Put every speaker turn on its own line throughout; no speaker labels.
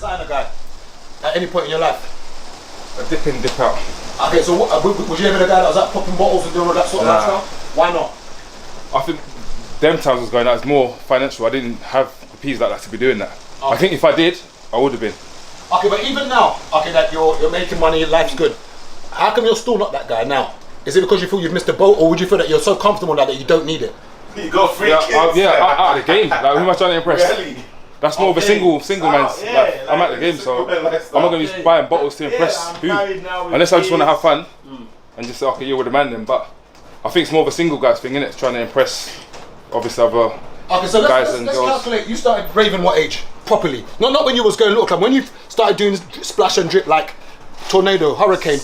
designer guy at any point in your life?
A dip in, dip out.
Okay, so was you ever the guy that was like popping bottles and doing all that sort of lifestyle? Why not?
I think them times I was going out as more financial. I didn't have the peas like that to be doing that.
Okay.
I think if I did, I would have been.
Okay, but even now, okay, that you're making money, life's good. How come you're still not that guy now? Is it because you feel you've missed the boat, or would you feel that you're so comfortable now that you don't need it?
You got free kids.
Out of the game. Like, who am I trying to impress?
Really?
That's more of a single man's.
Yeah,
like, I'm at the game, so I'm not gonna be buying bottles to impress who. Unless I just want to have fun and just say, okay, you're with the man then. But I think it's more of a single guy's thing, innit? Trying to impress, obviously, other guys and girls.
Let's calculate. You started raving what age? Properly. Not when you was going little club. When you started doing splash and drip like Tornado, Hurricane.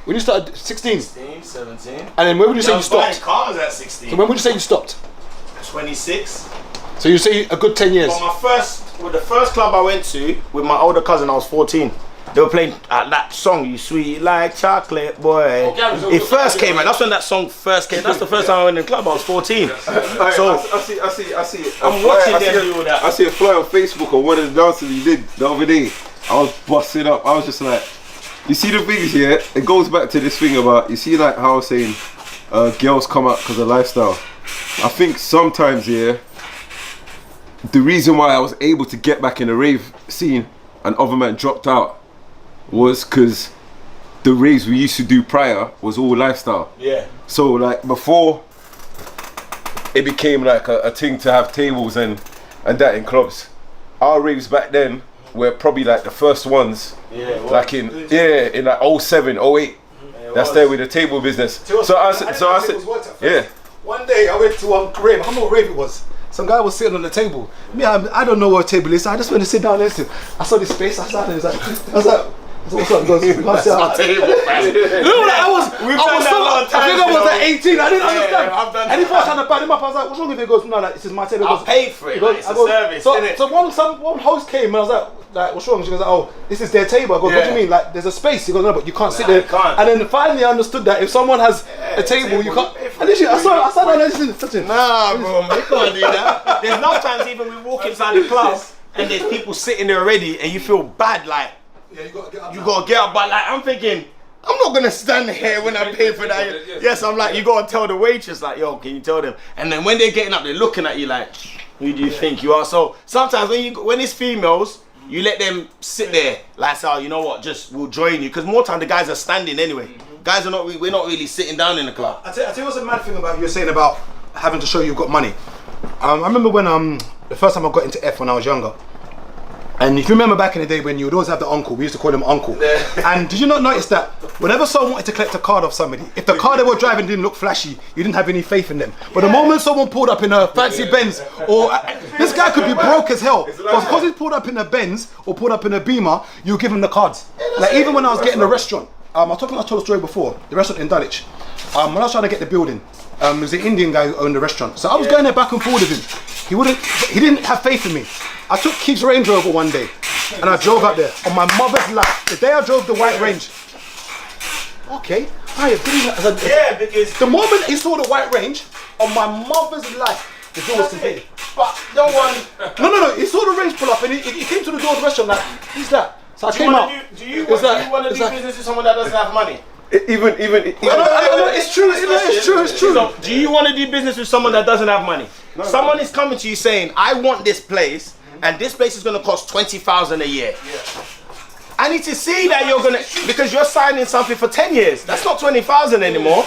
When you started 16?
16, 17.
And then when would you say you stopped?
Cars at 16.
So when would you say you stopped?
26.
So you say a good 10 years?
Well, the first club I went to with my older cousin, I was 14. They were playing that song, "You Sweet Like Chocolate Boy." It first came out. That's when that song first came. That's the first time I went in the club. I was 14. So
I see.
I'm watching them do all that.
I see a flyer on Facebook on one of the dances you did the other day. I was busting up. I was just like, you see the things here. It goes back to this thing about, you see, like how I was saying, girls come out because of lifestyle. I think sometimes, yeah, the reason why I was able to get back in the rave scene and other men dropped out was because the raves we used to do prior was all lifestyle.
Yeah.
So like before it became like a thing to have tables and that in clubs, our raves back then were probably like the first ones, like in like 07, 08. That's there with the table business. So I said, yeah.
One day I went to rave. I don't know what rave it was. Some guy was sitting on the table. Me, I don't know what table it is. So I just went to sit down and listen. I saw this space. I sat there. I was like, what's up? He goes, what's up?
Table, man.
I think I was like 18. I didn't understand.
I've done
and he was trying to back him up. I was like, what's wrong with it? He goes, no, this is my table.
I paid for it. It's a service, innit?
So one host came and I was like, what's wrong? She goes, oh, this is their table. I go, what do you mean? Like, there's a space. He goes, no, but you can't sit there. And then finally I understood that if someone has a table, you can't. And literally, I sat down and listened.
Nah, bro, you can't do that. There's no times even we walk inside the club and there's people sitting there already and you feel bad, like,
Yeah, you gotta get up.
you gotta get up, but like I'm thinking, I'm not gonna stand here when I pay for that. Yes, I'm like, you gotta tell the waitress, like, yo, can you tell them? And then when they're getting up, they're looking at you like, who do you think you are? So sometimes when it's females, you let them sit there, like, so you know what, just we'll join you, because more time the guys are standing anyway. Guys are not, we're not really sitting down in the club.
I tell you what's a mad thing about you were saying about having to show you've got money. I remember when the first time I got into F when I was younger. And if you remember back in the day when you would always have the uncle, we used to call him uncle. And did you not notice that whenever someone wanted to collect a card off somebody, if the car they were driving didn't look flashy, you didn't have any faith in them. But the moment someone pulled up in a fancy Benz, or this guy could be broke as hell, but because he pulled up in a Benz or pulled up in a Beamer, you give him the cards. Like even when I was getting a restaurant, I told the story before, the restaurant in Dulwich. When I was trying to get the building, there was an Indian guy who owned the restaurant. So I was going there back and forth with him. He didn't have faith in me. I took Keith's Range Rover one day and I drove out there on my mother's life. The day I drove the white Range. Okay,
Yeah, because
the moment he saw the white Range on my mother's life, the door was completed.
But no one.
No. He saw the Range pull up and he came to the door of the restaurant like, who's that? So I came out.
Do you want to do business with someone that doesn't have money?
Even
it's true.
So, do you want to do business with someone that doesn't have money? Someone is coming to you saying, I want this place, and this place is going to cost 20,000 a year. I need to see that you're going to, because you're signing something for 10 years. That's not 20,000 anymore.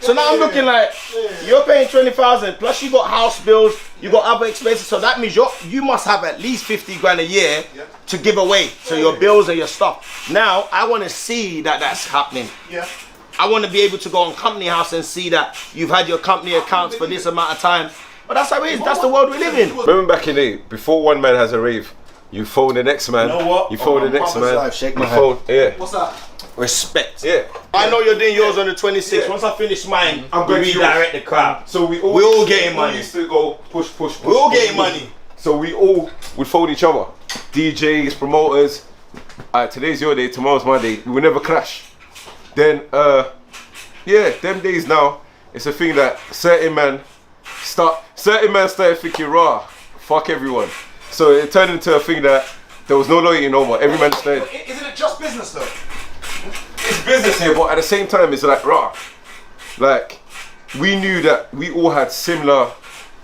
So now I'm looking like, you're paying 20,000, plus you got house bills, you got other expenses, so that means you must have at least 50 grand a year to give away to your bills and your stuff. Now, I want to see that that's happening. I want to be able to go on Company House and see that you've had your company accounts for this amount of time. But that's how it is, that's the world we live in.
remember back in the day, before one man has a rave, you phone the next man.
You know what?
You phone the next man.
Shake
You
my
phone, yeah.
What's that?
Respect.
Yeah.
I know you're doing yours on the 26th. Once I finish mine,
I'm going to
redirect the crowd.
So we
We're all getting money.
used to go push.
We're all getting money.
So we all would phone each other. DJs, promoters. Today's your day, tomorrow's my day. We will never clash. Then, them days now, it's a thing that certain man started thinking, raw, fuck everyone. So it turned into a thing that there was no loyalty no more. Every man stayed.
Isn't it just business though?
It's business here, but at the same time, it's like raw. Like we knew that we all had similar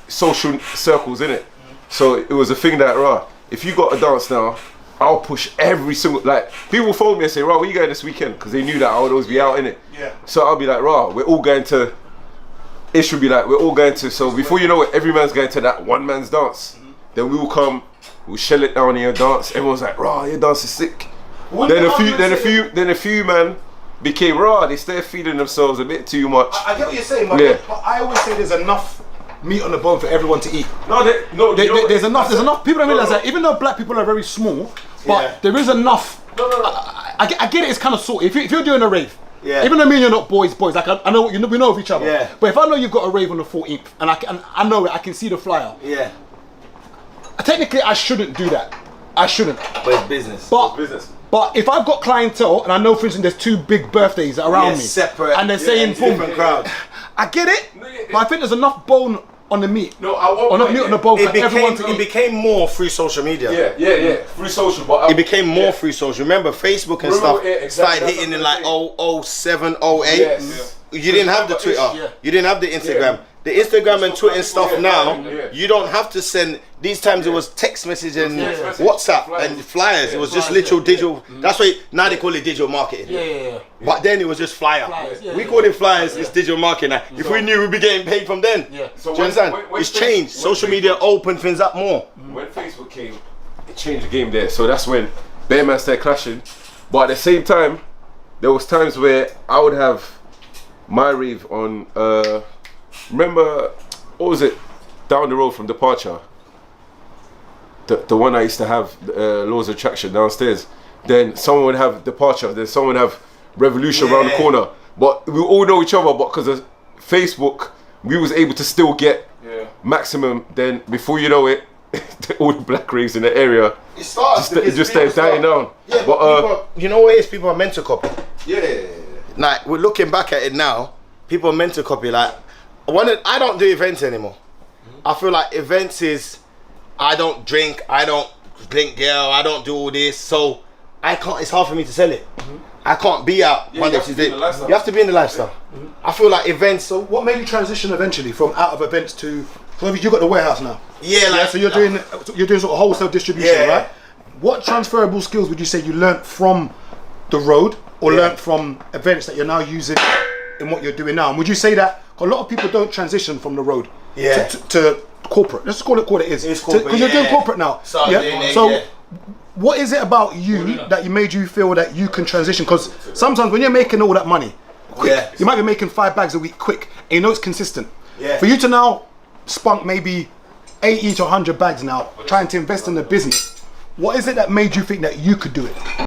social circles in it, so it was a thing that raw. If you got a dance now, I'll push every single, like, people phone me and say, "Raw, where you going this weekend?" Because they knew that I would always be out in it.
Yeah.
So I'll be like, "Raw, we're all going to." It should be like we're all going to. So before you know it, every man's going to that one man's dance. Then we will come, we'll shell it down in your dance. Everyone's like, "Raw, your dance is sick." Then a few man became raw. They started feeling themselves a bit too much.
I get what you're saying, but,
Yeah.
but I always say there's enough meat on the bone for everyone to eat.
There's
There's enough. People don't realize that even though black people are very small, but
Yeah.
there is enough. I get it. It's kind of sort. If you're doing a rave,
Yeah.
even though me and you're not boys, like I know we know of each other.
Yeah.
But if I know you've got a rave on the 14th, and I know it, I can see the flyer.
Yeah.
Technically, I shouldn't do that. I shouldn't.
But it's business.
But
business.
But if I've got clientele and I know, for instance, there's 2 big birthdays around me,
separate.
and they're saying, boom,
different crowds.
I get it, but I think there's enough bone on the meat.
No, I won't.
Or not meat on the bone for everyone to
It
eat.
became more through social media.
Yeah. Through social, but
It became more through social. Remember, Facebook and stuff
exactly,
started
that's
hitting in
what
like
I'm
007, 08.
Yes.
You didn't have the Twitter.
Yeah.
You didn't have the Instagram. The Instagram and Twitter and stuff now,
Yeah.
you don't have to send. These times it was text message and
Text message,
WhatsApp
flyers.
and flyers. It was just
flyers,
literal
yeah.
digital. That's why now they call it digital marketing.
Yeah.
But then it was just flyer.
Flyers, yeah,
We
yeah.
call it flyers. It's digital marketing. Now. If we knew, we'd be getting paid from then.
Yeah.
Do you understand? It's changed. Social media opened things up more.
when Facebook came, it changed the game there. So that's when Bear Man started clashing. But at the same time, there was times where I would have my rave on. Remember, what was it? Down the road from Departure. The one I used to have, Laws of Attraction downstairs. Then someone would have Departure. Then someone would have Revolution around the corner. But we all know each other. But because of Facebook, we was able to still get maximum. Then before you know it, all the black raves in the area
It starts.
it just started dying down.
Yeah,
But
people, you know what it is? People are meant to copy.
yeah.
Like, we're looking back at it now, people are meant to copy. Like, I don't do events anymore. I feel like events is, I don't drink, I don't girl, I don't do all this, so I can't. It's hard for me to sell it. I can't be out
you
Monday,
have to be
Tuesday.
in the lifestyle.
You have to be in the lifestyle. I feel like events.
So what made you transition eventually from out of events to? So you got the warehouse now.
Yeah, like
So you're doing sort of wholesale distribution,
Yeah.
right? What transferable skills would you say you learnt from the road or learnt from events that you're now using in what you're doing now? And would you say that a lot of people don't transition from the road to corporate? Let's call it what it is.
It's corporate,
Because you're doing
yeah.
corporate now.
Start doing it,
So
yeah.
what is it about you that you made you feel that you can transition? Because sometimes when you're making all that money, quick,
Yeah.
you might be making 5 bags a week quick, and you know it's consistent.
Yeah.
For you to now spunk maybe 80 to 100 bags now, trying to invest in the business, what is it that made you think that you could do it?